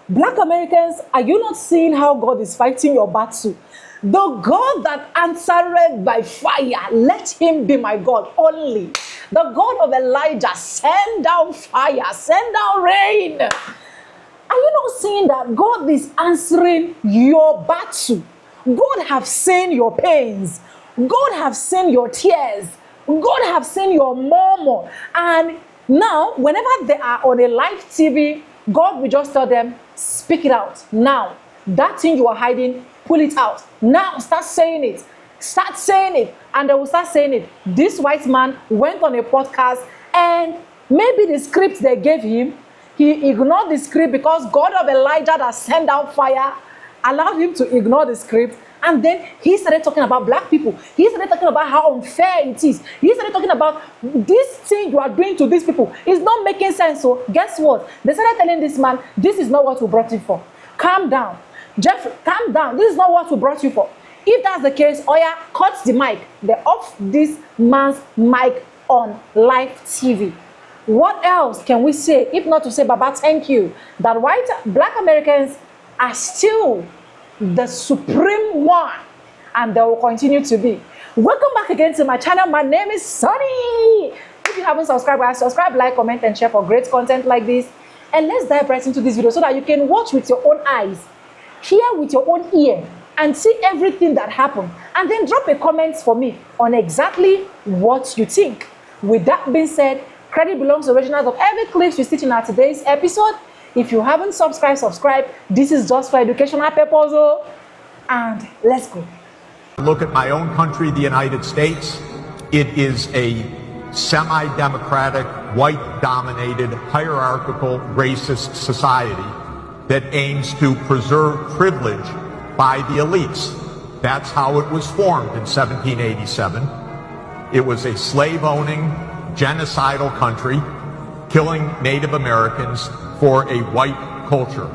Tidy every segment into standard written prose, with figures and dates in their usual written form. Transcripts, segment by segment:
Black Americans, are you not seeing how God is fighting your battle? The God that answered by fire, let him be my God only. The God of Elijah, send down fire, send down rain. Are you not seeing that God is answering your battle? God have seen your pains. God have seen your tears. God have seen your murmur. And now, whenever they are on a live TV, God will just tell them, speak it out. Now, that thing you are hiding, pull it out. Now, start saying it. Start saying it. And they will start saying it. This white man went on a podcast and maybe the script they gave him, he ignored the script because God of Elijah that sent out fire allowed him to ignore the script. And then he started talking about black people. He started talking about how unfair it is. He started talking about this thing you are doing to these people. It's not making sense. So guess what? They started telling this man, this is not what we brought you for. Calm down. Jeffrey, calm down. This is not what we brought you for. If that's the case, Oya, cut the mic. They off this man's mic on live TV. What else can we say if not to say, Baba, thank you, that black Americans are still the supreme one, and they will continue to be. Welcome back again to my channel. My name is Sunny. If you haven't subscribed, subscribe, like, comment, and share for great content like this. And let's dive right into this video so that you can watch with your own eyes, hear with your own ear, and see everything that happened. And then drop a comment for me on exactly what you think. With that being said, credit belongs to originals of every clip you see in our today's episode. If you haven't subscribed, subscribe. This is just for educational purposes. And let's go. Look at my own country, the United States. It is a semi-democratic, white-dominated, hierarchical, racist society that aims to preserve privilege by the elites. That's how it was formed in 1787. It was a slave-owning, genocidal country, killing Native Americans for a white culture.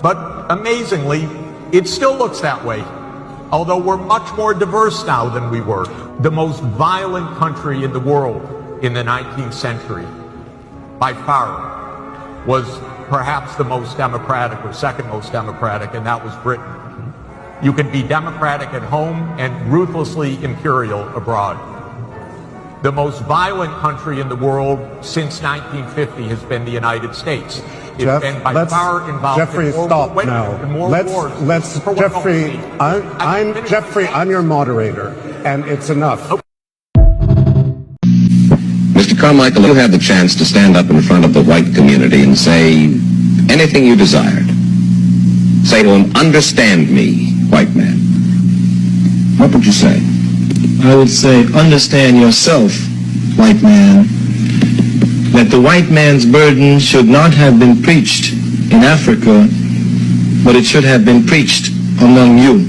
But amazingly, it still looks that way, although we're much more diverse now than we were. The most violent country in the world in the 19th century, by far, was perhaps the most democratic or second most democratic, and that was Britain. You can be democratic at home and ruthlessly imperial abroad. The most violent country in the world since 1950 has been the United States. It's been by far involved Jeffrey, in more, stop now. Jeffrey, Jeffrey, I'm your moderator, and it's enough. Okay. Mr. Carmichael, you had the chance to stand up in front of the white community and say anything you desired. Say to him, understand me, white man. What would you say? I would say, understand yourself, white man, that the white man's burden should not have been preached in Africa, but it should have been preached among you.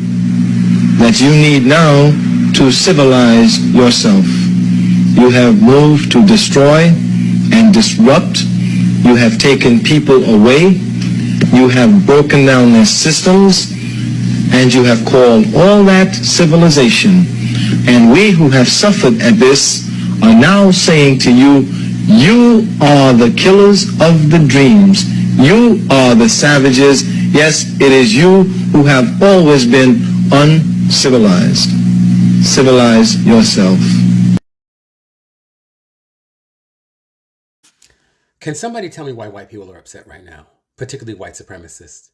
That you need now to civilize yourself. You have moved to destroy and disrupt. You have taken people away. You have broken down their systems, and you have called all that civilization. And we who have suffered at this are now saying to you, you are the killers of the dreams. You are the savages. Yes, it is you who have always been uncivilized. Civilize yourself. Can somebody tell me why white people are upset right now, particularly white supremacists?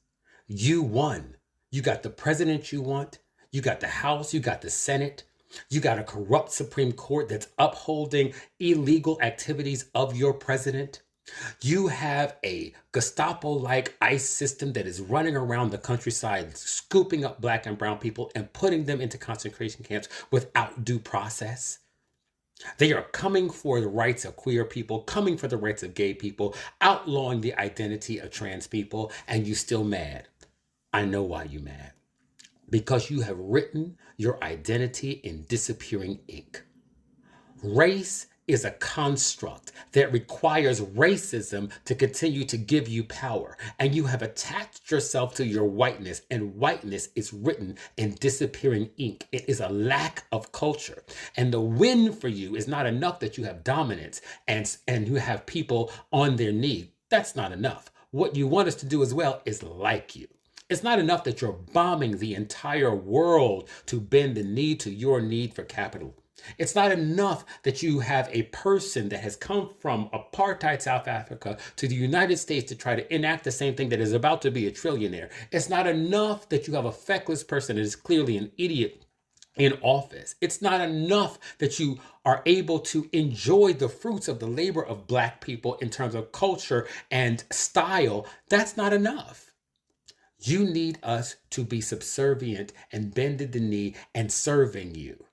You won. You got the president you want. You got the House. You got the Senate. You got a corrupt Supreme Court that's upholding illegal activities of your president. You have a Gestapo-like ICE system that is running around the countryside, scooping up black and brown people and putting them into concentration camps without due process. They are coming for the rights of queer people, coming for the rights of gay people, outlawing the identity of trans people, and you still mad. I know why you mad. Because you have written your identity in disappearing ink. Race is a construct that requires racism to continue to give you power. And you have attached yourself to your whiteness, and whiteness is written in disappearing ink. It is a lack of culture. And the win for you is not enough that you have dominance and you have people on their knee. That's not enough. What you want us to do as well is like you. It's not enough that you're bombing the entire world to bend the knee to your need for capital. It's not enough that you have a person that has come from apartheid South Africa to the United States to try to enact the same thing that is about to be a trillionaire. It's not enough that you have a feckless person that is clearly an idiot in office. It's not enough that you are able to enjoy the fruits of the labor of Black people in terms of culture and style. That's not enough. You need us to be subservient and bended the knee and serving you.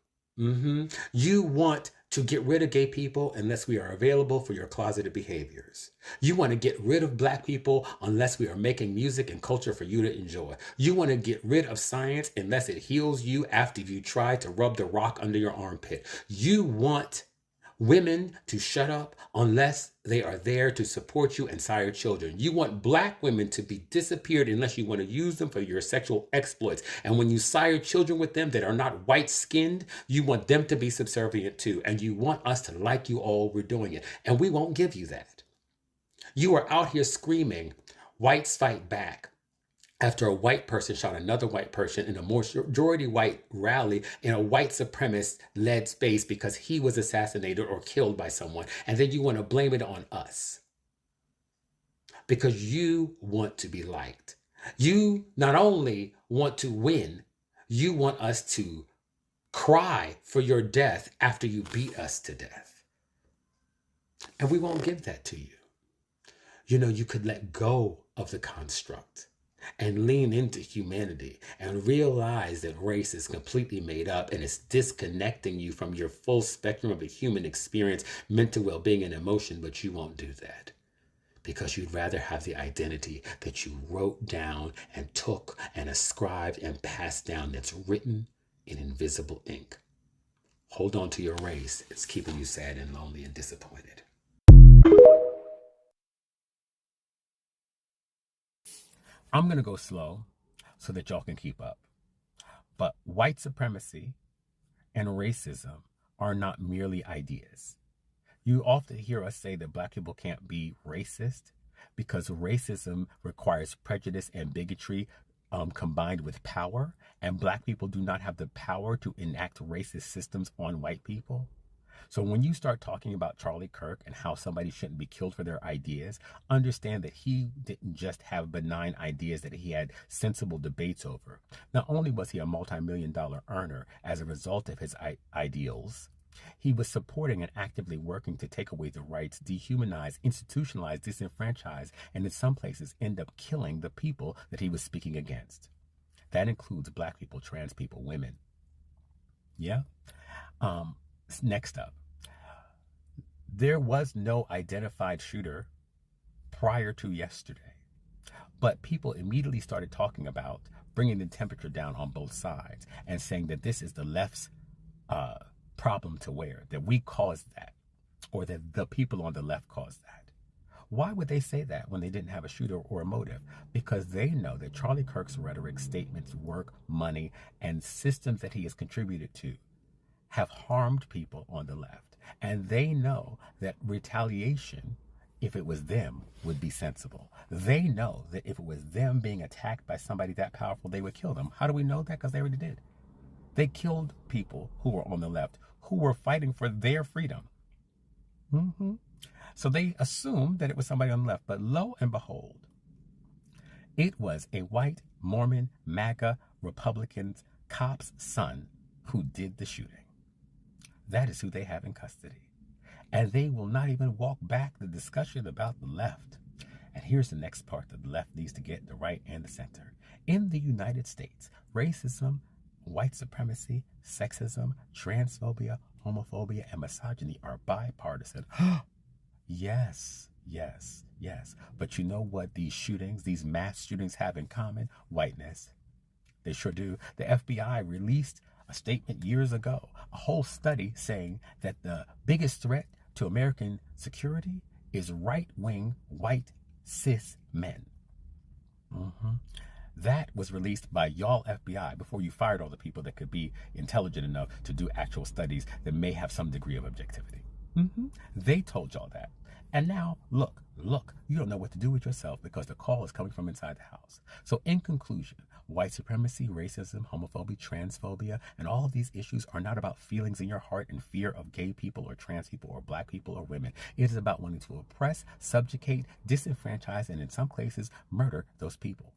You want to get rid of gay people unless we are available for your closeted behaviors. You want to get rid of Black people unless we are making music and culture for you to enjoy. You want to get rid of science unless it heals you after you try to rub the rock under your armpit. You want women to shut up unless they are there to support you and sire children. You want Black women to be disappeared unless you want to use them for your sexual exploits. And when you sire children with them that are not white-skinned, you want them to be subservient too. And you want us to like you all, we're doing it. And we won't give you that. You are out here screaming, whites fight back, after a white person shot another white person in a majority white rally in a white supremacist led space because he was assassinated or killed by someone. And then you want to blame it on us because you want to be liked. You not only want to win, you want us to cry for your death after you beat us to death. And we won't give that to you. You know, you could let go of the construct and lean into humanity and realize that race is completely made up and it's disconnecting you from your full spectrum of the human experience, mental well-being and emotion, but you won't do that because you'd rather have the identity that you wrote down and took and ascribed and passed down that's written in invisible ink. Hold on to your race. It's keeping you sad and lonely and disappointed. I'm going to go slow so that y'all can keep up. But white supremacy and racism are not merely ideas. You often hear us say that Black people can't be racist because racism requires prejudice and bigotry combined with power, and Black people do not have the power to enact racist systems on white people. So when you start talking about Charlie Kirk and how somebody shouldn't be killed for their ideas, understand that he didn't just have benign ideas that he had sensible debates over. Not only was he a multi-million-dollar earner as a result of his ideals, he was supporting and actively working to take away the rights, dehumanize, institutionalize, disenfranchise, and in some places end up killing the people that he was speaking against. That includes Black people, trans people, women. Yeah? Next up, there was no identified shooter prior to yesterday, but people immediately started talking about bringing the temperature down on both sides and saying that this is the left's problem to wear, that we caused that, or that the people on the left caused that. Why would they say that when they didn't have a shooter or a motive? Because they know that Charlie Kirk's rhetoric, statements, work, money, and systems that he has contributed to have harmed people on the left. And they know that retaliation, if it was them, would be sensible. They know that if it was them being attacked by somebody that powerful, they would kill them. How do we know that? Because they already did. They killed people who were on the left, who were fighting for their freedom. So they assumed that it was somebody on the left. But lo and behold, it was a white Mormon MAGA Republican cop's son who did the shooting. That is who they have in custody. And they will not even walk back the discussion about the left. And here's the next part that the left needs to get, the right and the center. In the United States, racism, white supremacy, sexism, transphobia, homophobia, and misogyny are bipartisan. Yes, yes, yes. But you know what these shootings, these mass shootings have in common? Whiteness. They sure do. The FBI released a statement years ago, a whole study saying that the biggest threat to American security is right-wing, white, cis men. That was released by y'all FBI before you fired all the people that could be intelligent enough to do actual studies that may have some degree of objectivity. They told y'all that. And now, look, look, you don't know what to do with yourself because the call is coming from inside the house. So in conclusion, white supremacy, racism, homophobia, transphobia, and all of these issues are not about feelings in your heart and fear of gay people or trans people or black people or women. It is about wanting to oppress, subjugate, disenfranchise, and in some cases, murder those people.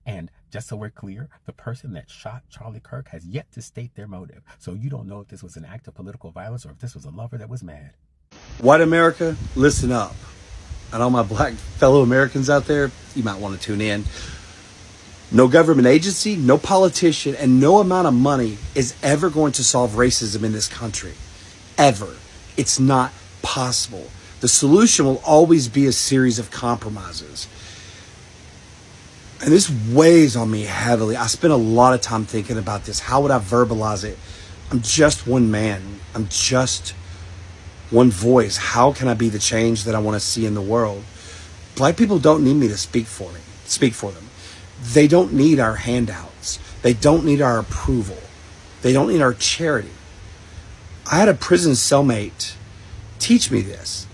And just so we're clear, the person that shot Charlie Kirk has yet to state their motive. So you don't know if this was an act of political violence or if this was a lover that was mad. White America, listen up. And all my black fellow Americans out there, you might want to tune in. No government agency, no politician, and no amount of money is ever going to solve racism in this country. Ever. It's not possible. The solution will always be a series of compromises. And this weighs on me heavily. I spent a lot of time thinking about this. How would I verbalize it? I'm just one man. I'm just one voice. How can I be the change that I want to see in the world? Black people don't need me to speak for them. They don't need our handouts. They don't need our approval. They don't need our charity. I had a prison cellmate teach me this,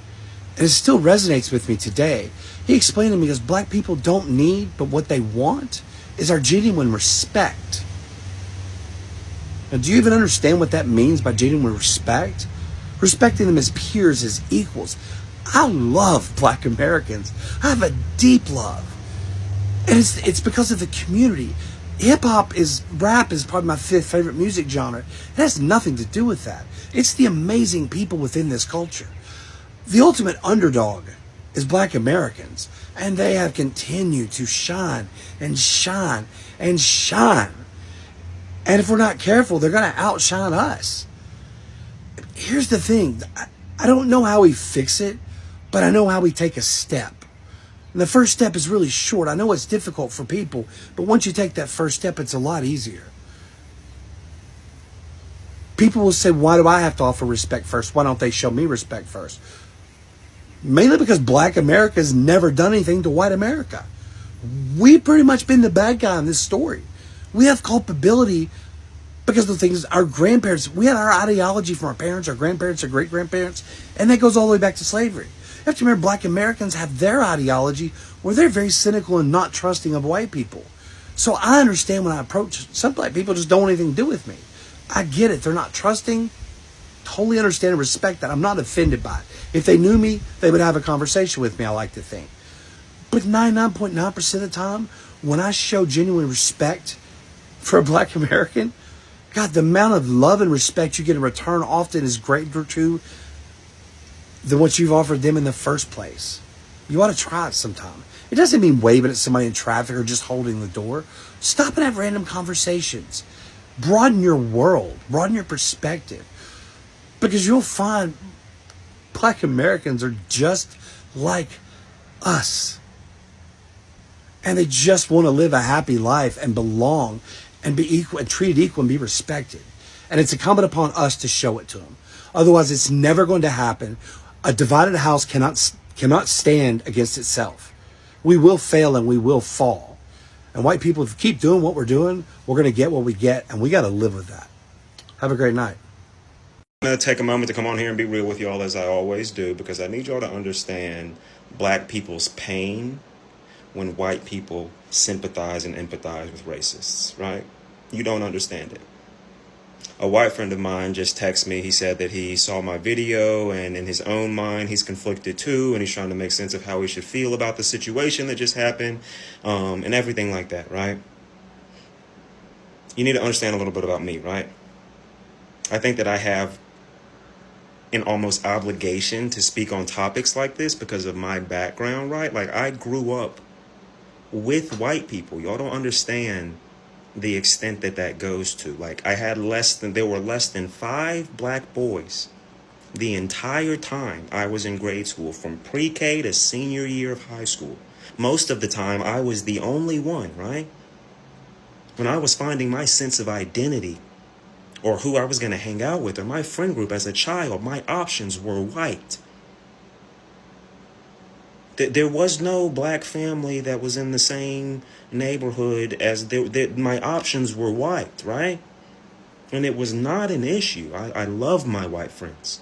and it still resonates with me today. He explained to me, because black people don't need, but what they want is our genuine respect. Now, do you even understand what that means by genuine respect? Respecting them as peers, as equals. I love black Americans. I have a deep love. And it's because of the community. Rap is probably my 5th favorite music genre. It has nothing to do with that. It's the amazing people within this culture. The ultimate underdog is black Americans. And they have continued to shine and shine and shine. And if we're not careful, they're going to outshine us. Here's the thing. I don't know how we fix it, but I know how we take a step. And the first step is really short. I know it's difficult for people, but once you take that first step, it's a lot easier. People will say, why do I have to offer respect first? Why don't they show me respect first? Mainly because black America has never done anything to white America. We've pretty much been the bad guy in this story. We have culpability because of the things our grandparents, we had our ideology from our parents, our grandparents, our great-grandparents, and that goes all the way back to slavery. You have to remember, black Americans have their ideology where they're very cynical and not trusting of white people. So I understand when I approach, some black people just don't want anything to do with me. I get it. They're not trusting. Totally understand and respect that. I'm not offended by it. If they knew me, they would have a conversation with me, I like to think. But 99.9% of the time, when I show genuine respect for a black American, God, the amount of love and respect you get in return often is greater too than what you've offered them in the first place. You ought to try it sometime. It doesn't mean waving at somebody in traffic or just holding the door. Stop and have random conversations. Broaden your world. Broaden your perspective. Because you'll find black Americans are just like us. And they just want to live a happy life and belong and be equal and treated equal and be respected. And it's incumbent upon us to show it to them. Otherwise, it's never going to happen. A divided house cannot stand against itself. We will fail and we will fall. And white people, if we keep doing what we're doing, we're going to get what we get, and we got to live with that. Have a great night. I'm going to take a moment to come on here and be real with y'all, as I always do, because I need y'all to understand black people's pain when white people sympathize and empathize with racists, right? You don't understand it. A white friend of mine just texted me. He said that he saw my video, and in his own mind, he's conflicted too, and he's trying to make sense of how he should feel about the situation that just happened, and everything like that, right? You need to understand a little bit about me, right? I think that I have an almost obligation to speak on topics like this because of my background, right? Like, I grew up with white people. Y'all don't understand the extent that goes to. Like, there were less than 5 black boys the entire time I was in grade school, from pre-K to senior year of high school. Most of the time, I was the only one, right? When I was finding my sense of identity, or who I was going to hang out with, or my friend group as a child, my options were white. There was no black family that was in the same neighborhood as my options were white, right? And it was not an issue. I love my white friends.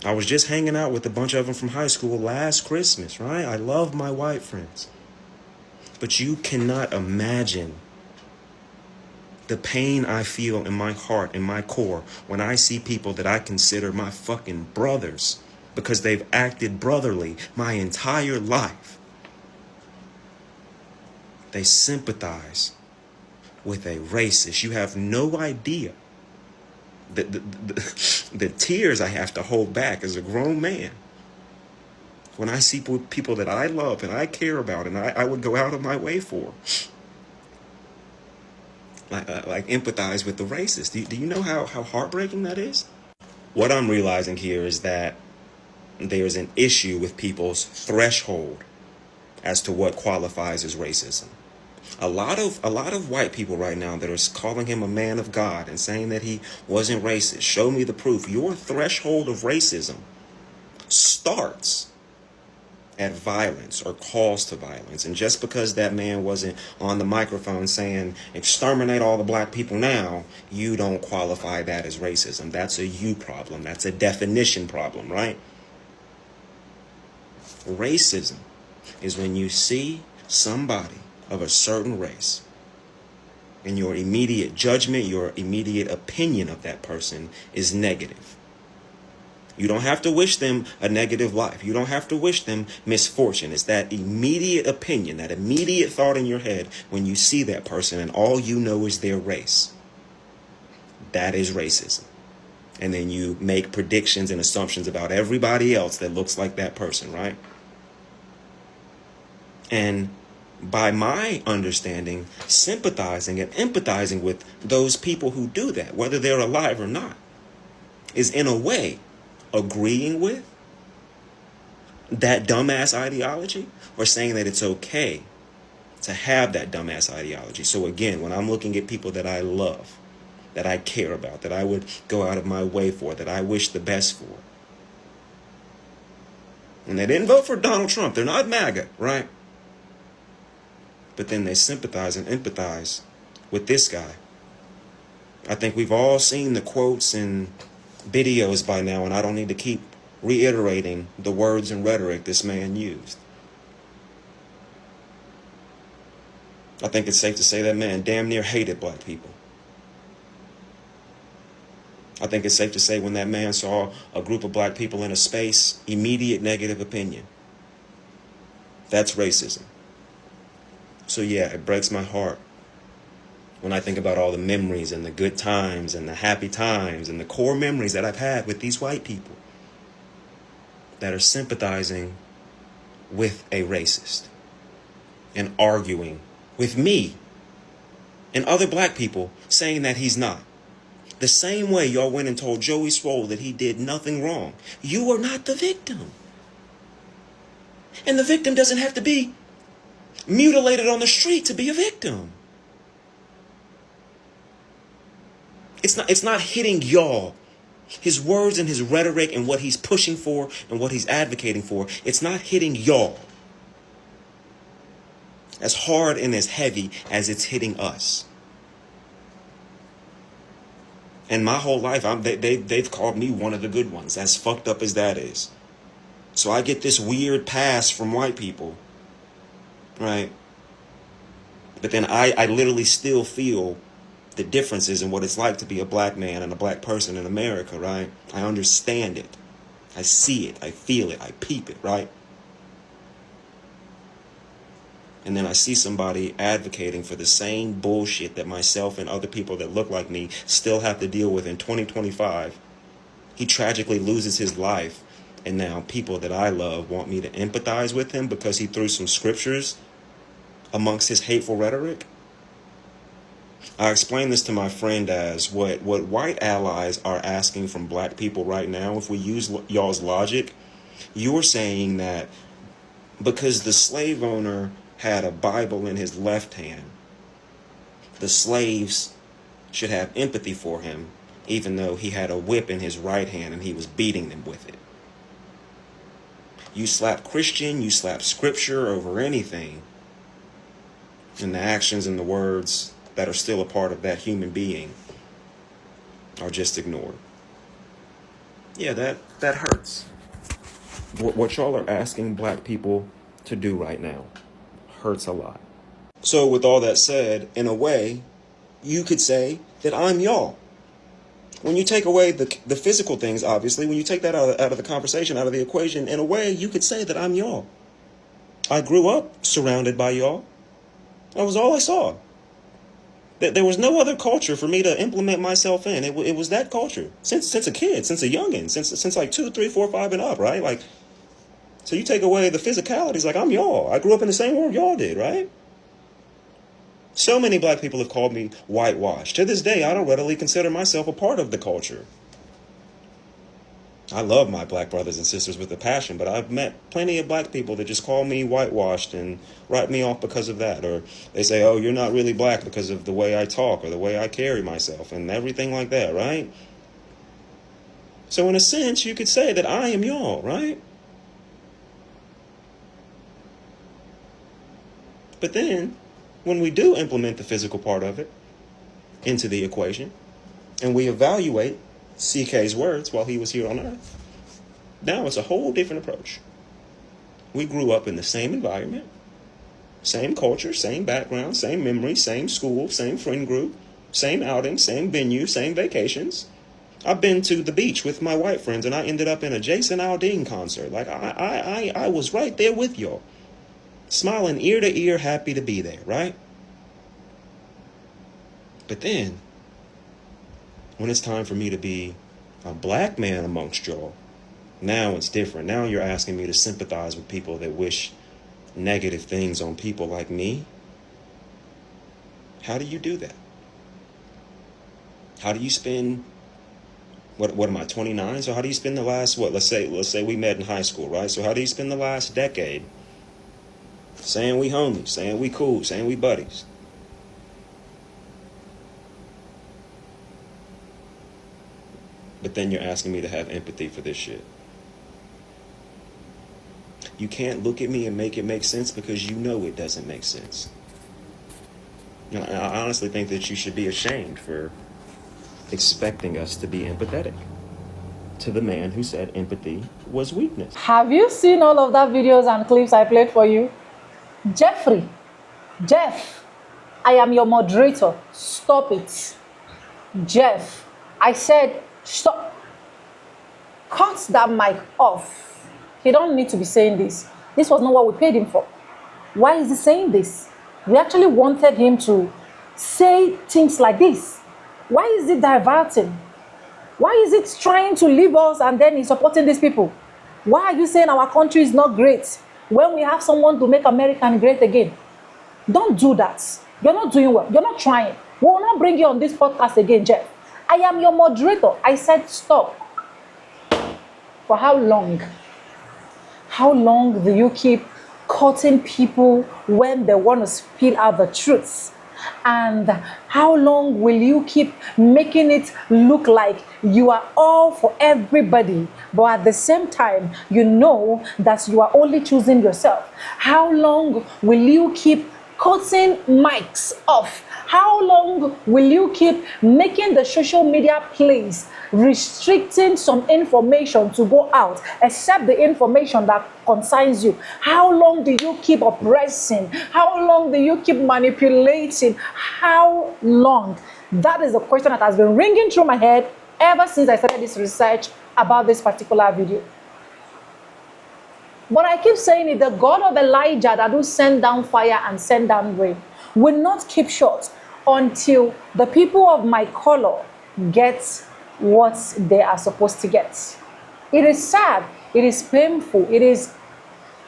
I was just hanging out with a bunch of them from high school last Christmas, right? I love my white friends. But you cannot imagine the pain I feel in my heart, in my core, when I see people that I consider my fucking brothers because they've acted brotherly my entire life. They sympathize with a racist. You have no idea the tears I have to hold back as a grown man when I see people that I love and I care about and I would go out of my way for. Like empathize with the racist. Do you know how heartbreaking that is? What I'm realizing here is that there's an issue with people's threshold as to what qualifies as racism. A lot of white people right now that are calling him a man of God and saying that he wasn't racist. Show me the proof. Your threshold of racism starts at violence or calls to violence. And just because that man wasn't on the microphone saying exterminate all the black people now, you don't qualify that as racism. That's a you problem. That's a definition problem, right? Racism is when you see somebody of a certain race and your immediate judgment, your immediate opinion of that person is negative. You don't have to wish them a negative life. You don't have to wish them misfortune. It's that immediate opinion, that immediate thought in your head when you see that person and all you know is their race. That is racism. And then you make predictions and assumptions about everybody else that looks like that person, right? And by my understanding, sympathizing and empathizing with those people who do that, whether they're alive or not, is in a way agreeing with that dumbass ideology or saying that it's okay to have that dumbass ideology. So again, when I'm looking at people that I love, that I care about, that I would go out of my way for, that I wish the best for, and they didn't vote for Donald Trump, they're not MAGA, right? But then they sympathize and empathize with this guy. I think we've all seen the quotes and videos by now, and I don't need to keep reiterating the words and rhetoric this man used. I think it's safe to say that man damn near hated black people. I think it's safe to say when that man saw a group of black people in a space, immediate negative opinion. That's racism. So yeah, it breaks my heart when I think about all the memories and the good times and the happy times and the core memories that I've had with these white people that are sympathizing with a racist and arguing with me and other black people saying that he's not. The same way y'all went and told Joey Swole that he did nothing wrong. You are not the victim. And the victim doesn't have to be mutilated on the street to be a victim. It's not hitting y'all. His words and his rhetoric and what he's pushing for and what he's advocating for, it's not hitting y'all as hard and as heavy as it's hitting us. And my whole life, they've called me one of the good ones, as fucked up as that is. So I get this weird pass from white people, right? But then I literally still feel the differences in what it's like to be a black man and a black person in America, right? I understand it. I see it. I feel it. I peep it, right? And then I see somebody advocating for the same bullshit that myself and other people that look like me still have to deal with in 2025. He tragically loses his life. And now people that I love want me to empathize with him because he threw some scriptures amongst his hateful rhetoric. I explain this to my friend as what white allies are asking from black people right now. If we use y'all's logic, you're saying that because the slave owner had a Bible in his left hand, the slaves should have empathy for him, even though he had a whip in his right hand and he was beating them with it. You slap Christian, you slap scripture over anything, and the actions and the words that are still a part of that human being are just ignored. Yeah, that hurts. What y'all are asking black people to do right now hurts a lot. So with all that said, in a way, you could say that I'm y'all. When you take away the physical things, obviously, when you take that out of the conversation, out of the equation, in a way, you could say that I'm y'all. I grew up surrounded by y'all. That was all I saw. There was no other culture for me to implement myself in. It was that culture since a kid, since a youngin, since like 2, 3, 4, 5 and up, right? Like, so you take away the physicalities, like I'm y'all. I grew up in the same world y'all did, right? So many black people have called me whitewashed. To this day, I don't readily consider myself a part of the culture. I love my black brothers and sisters with a passion, but I've met plenty of black people that just call me whitewashed and write me off because of that. Or they say, oh, you're not really black because of the way I talk or the way I carry myself and everything like that, right? So in a sense, you could say that I am y'all, right? But then, when we do implement the physical part of it into the equation, and we evaluate CK's words while he was here on Earth, now it's a whole different approach. We grew up in the same environment, same culture, same background, same memories, same school, same friend group, same outings, same venue, same vacations. I've been to the beach with my white friends, and I ended up in a Jason Aldean concert. Like, I was right there with y'all, smiling ear to ear, happy to be there, right? But then, when it's time for me to be a black man amongst y'all, now it's different. Now you're asking me to sympathize with people that wish negative things on people like me. How do you do that? How do you spend, what am I, 29? So how do you spend the last, let's say we met in high school, right? So how do you spend the last decade saying we homies, saying we cool, saying we buddies? But then you're asking me to have empathy for this shit. You can't look at me and make it make sense because you know it doesn't make sense. You know, I honestly think that you should be ashamed for expecting us to be empathetic to the man who said empathy was weakness. Have you seen all of that videos and clips I played for you? Jeff, I am your moderator. Stop it. Jeff, I said stop. Cut that mic off. He don't need to be saying this. This was not what we paid him for. Why is he saying this? We actually wanted him to say things like this. Why is it diverting? Why is it trying to leave us and then he's supporting these people? Why are you saying our country is not great when we have someone to make America great again? Don't do that. You're not doing well. You're not trying. We will not bring you on this podcast again, Jeff. I am your moderator. I said stop. For how long? How long do you keep cutting people when they want to speak out the truth? And how long will you keep making it look like you are all for everybody, but at the same time, you know that you are only choosing yourself? How long will you keep cutting mics off? How long will you keep making the social media place restricting some information to go out, except the information that concerns you? How long do you keep oppressing? How long do you keep manipulating? How long? That is a question that has been ringing through my head ever since I started this research about this particular video. But I keep saying it, the God of Elijah that will send down fire and send down rain will not keep short until the people of my color get what they are supposed to get. It is sad, it is painful, it is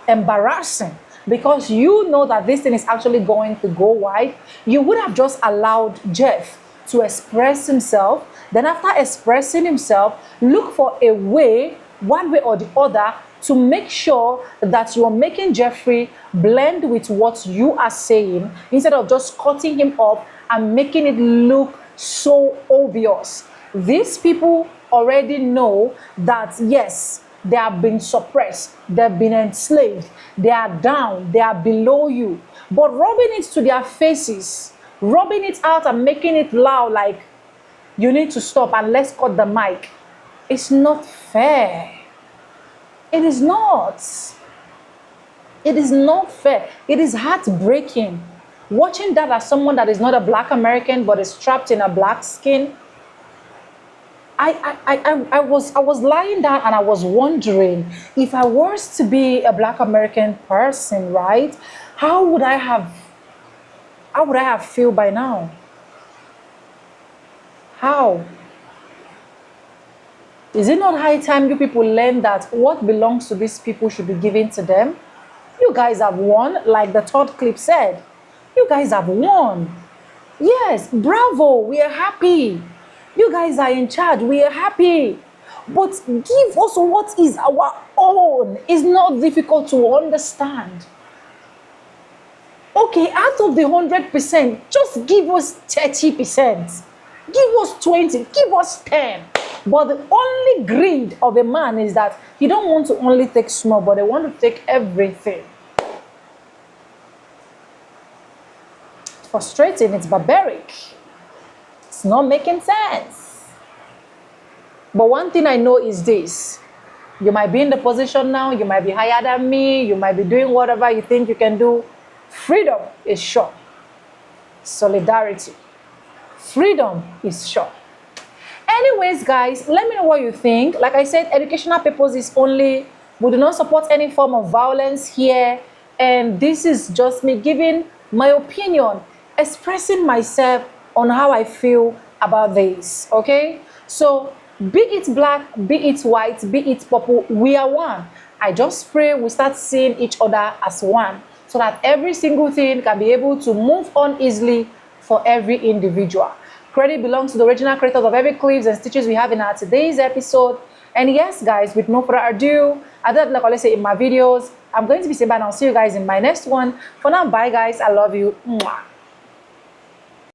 embarrassing, because you know that this thing is actually going to go wide. You would have just allowed Jeff to express himself. Then after expressing himself, look for a way, one way or the other, to make sure that you are making Jeffrey blend with what you are saying, instead of just cutting him off and making it look so obvious. These people already know that, yes, they have been suppressed, they've been enslaved, they are down, they are below you. But rubbing it to their faces, rubbing it out and making it loud like, you need to stop and let's cut the mic. It's not fair. It is not. It is not fair. It is heartbreaking. Watching that as someone that is not a black American but is trapped in a black skin, I was lying down and I was wondering, if I was to be a black American person, right? How would I have feel by now? How? Is it not high time you people learn that what belongs to these people should be given to them? You guys have won, like the third clip said. You guys have won. Yes, bravo, we are happy. You guys are in charge, we are happy. But give us what is our own. It's not difficult to understand. Okay, out of the 100%, just give us 30%. Give us 20, give us 10. But the only greed of a man is that he don't want to only take small, but they want to take everything. It's frustrating, it's barbaric. It's not making sense. But one thing I know is this. You might be in the position now, you might be higher than me, you might be doing whatever you think you can do. Freedom is sure. Solidarity. Freedom is sure. Anyways, guys, let me know what you think. Like I said, educational purpose is only. We do not support any form of violence here. And this is just me giving my opinion, expressing myself on how I feel about this. Okay? So, be it black, be it white, be it purple, we are one. I just pray we start seeing each other as one, so that every single thing can be able to move on easily for every individual. Credit belongs to the original creators of every clips and stitches we have in our today's episode. And yes, guys, with no further ado, I don't like I always say in my videos, I'm going to be saying bye and I'll see you guys in my next one. For now, bye guys. I love you. Mwah.